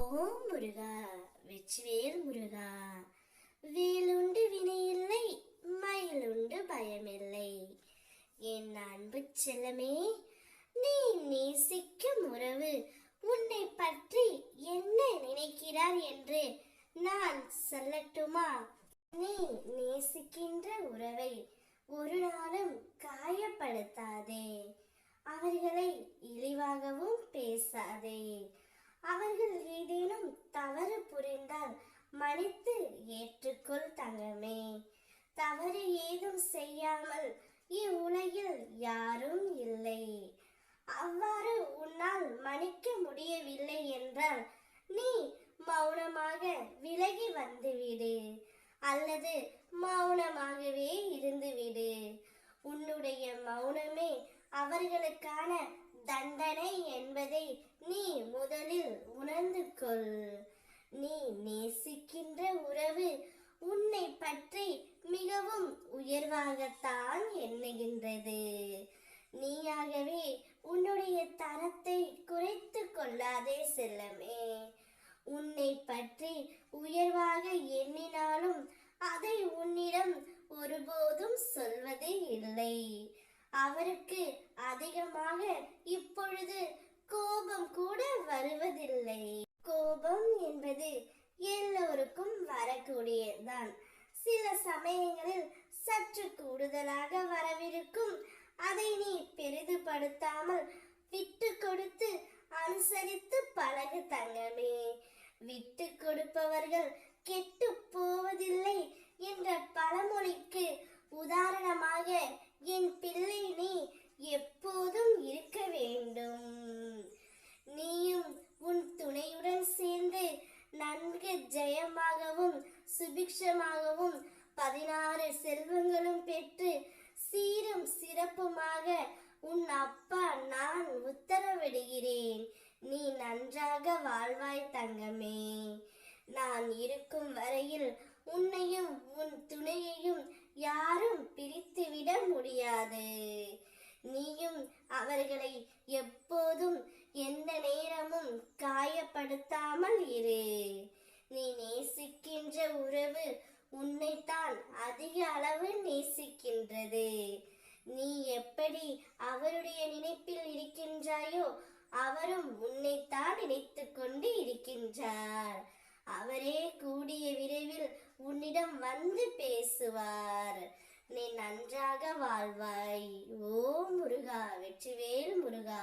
ஓம் முருகா, வெற்றிவேல் முருகா. வேலுண்டு வினையில்லை, மயிலுண்டு பயமில்லை. என் அன்பு செல்லமே, நீ நேசிக்கும் உறவு உன்னை பற்றி என்ன நினைக்கிறார் என்று நான் சொல்லட்டுமா? நீ நேசிக்கின்ற உறவை ஒரு நாளும் காயப்படுத்தாதே. அவர்களை இழிவாகவும் பேசாதே. அவர்கள் ஏதேனும் தவறு புரிந்தால் மன்னித்து ஏற்றுக்கொள் தங்கமே. தவறு ஏதும் செய்யாமல் இவ்வுலகில் யாரும் இல்லை. அவ்வாறு உன்னால் மன்னிக்க முடியவில்லை என்றால் நீ மௌனமாக விலகி வந்துவிடு, அல்லது மௌனமாகவே இருந்துவிடு. உன்னுடைய மௌனமே அவர்களுக்கான தண்டனை என்பதை நீ முதலில் உணர்ந்து கொள். நீ நேசிக்கின்ற உறவு உன்னை பற்றி மிகவும் உயர்வாகத்தான் எண்ணுகின்றது. நீயாகவே உன்னுடைய தரத்தை குறைத்து கொள்ளாதே செல்லமே. உன்னை பற்றி உயர்வாக எண்ணினாலும் அதை உன்னிடம் ஒருபோதும் சொல்வது இல்லை. அவருக்கு அதிகமாக இப்பொழுது கோபம் கூட வருவதில்லை. கோபம் என்பது எல்லோருக்கும் வரக்கூடியதுதான். சில சமயங்களில் சற்று கூடுதலாக வரவிருக்கும். அதை நீ பெரிதுபடுத்தாமல் விட்டு கொடுத்து அனுசரித்து பழகு தங்கமே. விட்டு கொடுப்பவர்கள் கெட்டு போவதில்லை என்ற பழமொழிக்கு உதாரணமாக என் பிள்ளை நீ எப்போதும் இருக்க வேண்டும். நீயும் உன் துணையுடன் சேர்ந்து நன்கு ஜெயமாகவும் சுபிக்ஷமாகவும் 16 செல்வங்களும் பெற்று சீரும் சிறப்புமாக உன் அப்பா நான் உத்தரவிடுகிறேன். நீ நன்றாக வாழ்வாய் தங்கமே. நான் இருக்கும் வரையில் உன்னையும் உன் துணையையும் யாரும் பிரித்துவிட முடியாது. நீயும் அவர்களை எப்போதும் எந்த நேரமும் காயப்படுத்தாமல் இரு. நீ நேசிக்கின்ற உறவு உன்னைத்தான் அதிக அளவு நேசிக்கின்றது. நீ எப்படி அவருடைய நினைப்பில் இருக்கின்றாயோ அவரும் உன்னைத்தான் நினைத்து கொண்டு இருக்கின்றார். அவரே கூடிய விரைவில் உன்னிடம் வந்து பேசுவார். நீ நன்றாக வாழ்வாய். ஓ முருகா, வெற்றிவேல் முருகா.